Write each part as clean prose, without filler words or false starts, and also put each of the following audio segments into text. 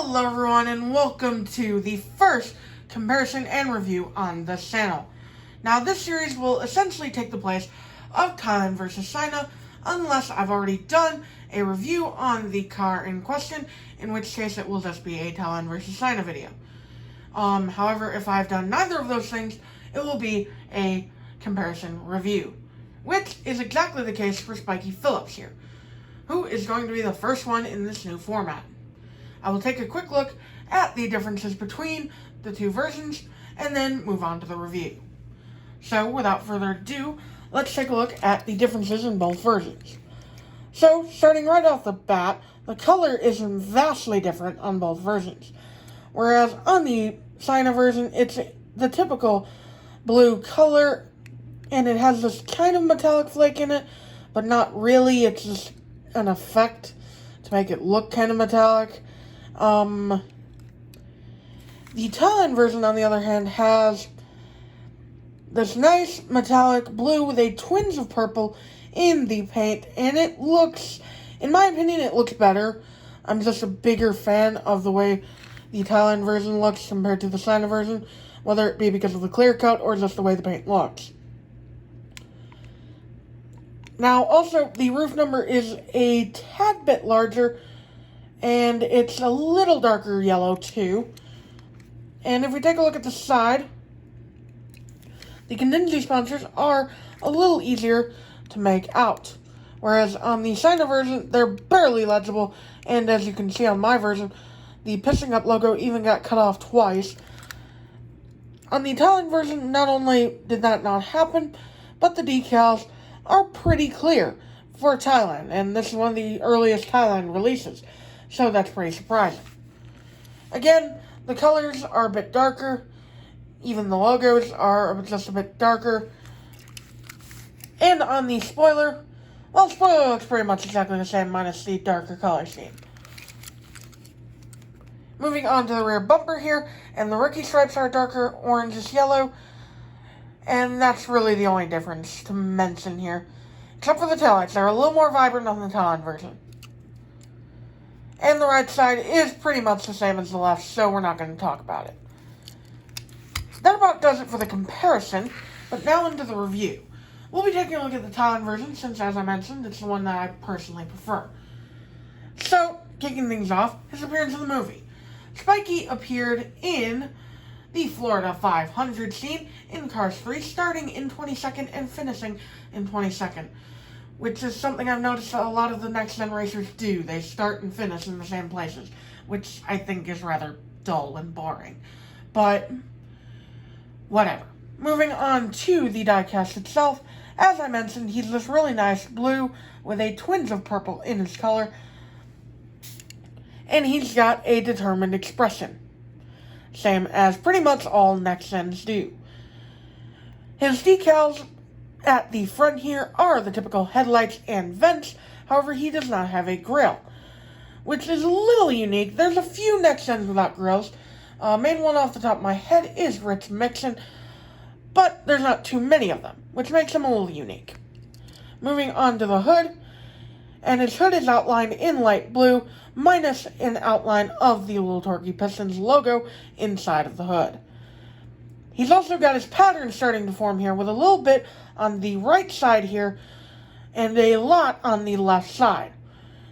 Hello everyone and welcome to the first comparison and review on this channel. Now this series will essentially take the place of Thailand vs China unless I've already done a review on the car in question, in which case it will just be a Thailand vs China video. However, if I've done neither of those things, it will be a comparison review, which is exactly the case for Spikey Fillups here, who is going to be the first one in this new format. I will take a quick look at the differences between the two versions and then move on to the review. So without further ado, let's take a look at the differences in both versions. So starting right off the bat, the color is vastly different on both versions. Whereas on the China version, it's the typical blue color and it has this kind of metallic flake in it, but not really. It's just an effect to make it look kind of metallic. The Thailand version, on the other hand, has this nice metallic blue with a twinge of purple in the paint, and it looks, in my opinion, it looks better. I'm just a bigger fan of the way the Thailand version looks compared to the China version, whether it be because of the clear coat or just the way the paint looks. Now, also, the roof number is a tad bit larger, and it's a little darker yellow, too. And if we take a look at the side, the contingency sponsors are a little easier to make out. Whereas on the China version, they're barely legible, and as you can see on my version, the Pistons logo even got cut off twice. On the Thailand version, not only did that not happen, but the decals are pretty clear for Thailand, and this is one of the earliest Thailand releases, so that's pretty surprising. Again, the colors are a bit darker, even the logos are just a bit darker, and on the spoiler, well, spoiler looks pretty much exactly the same minus the darker color scheme. Moving on to the rear bumper here, and the rookie stripes are darker orangish yellow, and that's really the only difference to mention here. Except for the taillights, they're a little more vibrant on the Thailand version. And the right side is pretty much the same as the left, so we're not going to talk about it. That about does it for the comparison, but now into the review. We'll be taking a look at the Thailand version, since, as I mentioned, it's the one that I personally prefer. So, kicking things off, his appearance in the movie. Spikey appeared in the Florida 500 scene in Cars 3, starting in 22nd and finishing in 22nd, which is something I've noticed a lot of the next-gen racers do. They start and finish in the same places, which I think is rather dull and boring. But, whatever. Moving on to the diecast itself, as I mentioned, he's this really nice blue with a twinge of purple in his color, and he's got a determined expression, same as pretty much all next-gens do. His decals at the front here are the typical headlights and vents, however he does not have a grille, which is a little unique. There's a few next-gens without grills. Main one off the top of my head is Rich Mixon, but there's not too many of them, which makes him a little unique. Moving on to the hood, and his hood is outlined in light blue, minus an outline of the little Torquey Pistons logo inside of the hood. He's also got his pattern starting to form here, with a little bit on the right side here, and a lot on the left side.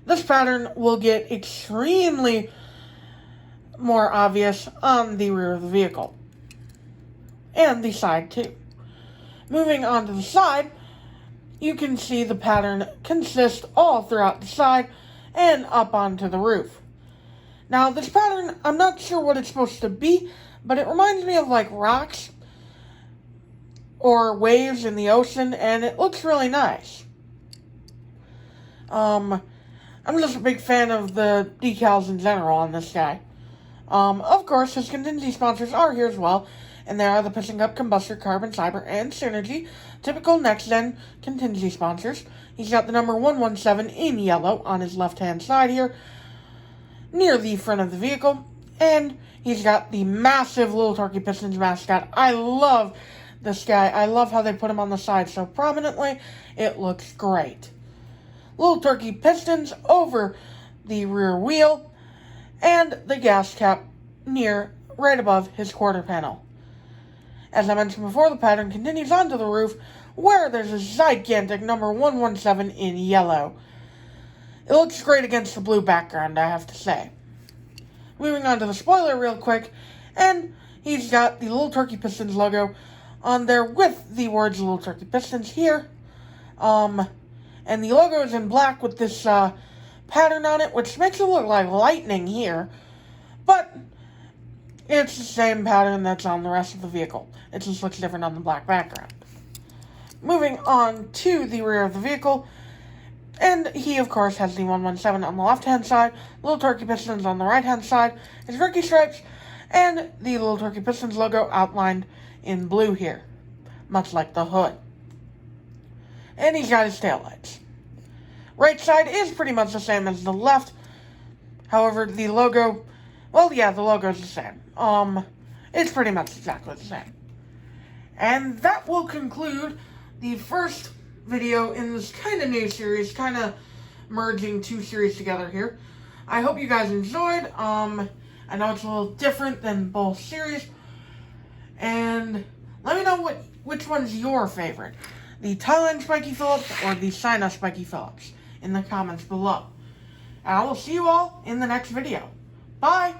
This pattern will get extremely more obvious on the rear of the vehicle, and the side too. Moving on to the side, you can see the pattern consists all throughout the side and up onto the roof. Now, this pattern, I'm not sure what it's supposed to be, but it reminds me of like rocks or waves in the ocean, and it looks really nice. I'm just a big fan of the decals in general on this guy. Of course, his contingency sponsors are here as well, and they are the Pistons Combustor, Carbon, Cyber, and Synergy, typical next-gen contingency sponsors. He's got the number 117 in yellow on his left-hand side here, near the front of the vehicle, and he's got the massive little Torquey Pistons mascot. I love this guy. I love how they put him on the side so prominently. It looks great. Little Torquey Pistons over the rear wheel, and the gas cap right above his quarter panel. As I mentioned before, the pattern continues onto the roof, where there's a gigantic number 117 in yellow. It looks great against the blue background, I have to say. Moving on to the spoiler real quick, and he's got the Little Torquey Pistons logo on there with the words Little Torquey Pistons here. And the logo is in black with this pattern on it, which makes it look like lightning here. But it's the same pattern that's on the rest of the vehicle. It just looks different on the black background. Moving on to the rear of the vehicle, and he, of course, has the 117 on the left-hand side, Little Torquey Pistons on the right-hand side, his rookie stripes, and the Little Torquey Pistons logo outlined in blue here, much like the hood. And he's got his taillights. Right side is pretty much the same as the left. However, the logo, well, yeah, the logo is the same. It's pretty much exactly the same. And that will conclude the first video in this kind of new series, kind of merging two series together here. I hope you guys enjoyed. I know it's a little different than both series. And let me know which one's your favorite. The Thailand Spikey Fillups or the China Spikey Fillups in the comments below. And I will see you all in the next video. Bye!